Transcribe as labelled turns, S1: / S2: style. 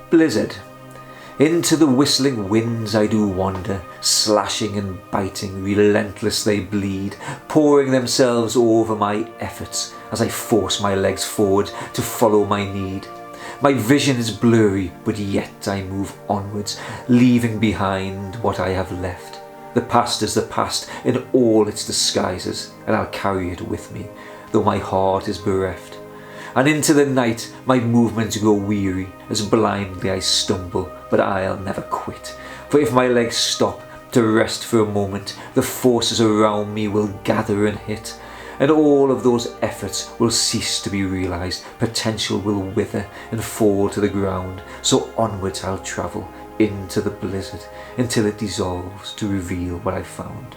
S1: Blizzard. Into the whistling winds I do wander, slashing and biting, relentless they bleed, pouring themselves over my efforts as I force my legs forward to follow my need. My vision is blurry, but yet I move onwards, leaving behind what I have left. The past is the past in all its disguises, and I'll carry it with me, though my heart is bereft. And into the night my movements grow weary, as blindly I stumble, but I'll never quit. For if my legs stop to rest for a moment, the forces around me will gather and hit, and all of those efforts will cease to be realised, potential will wither and fall to the ground. So onwards I'll travel into the blizzard, until it dissolves to reveal what I found.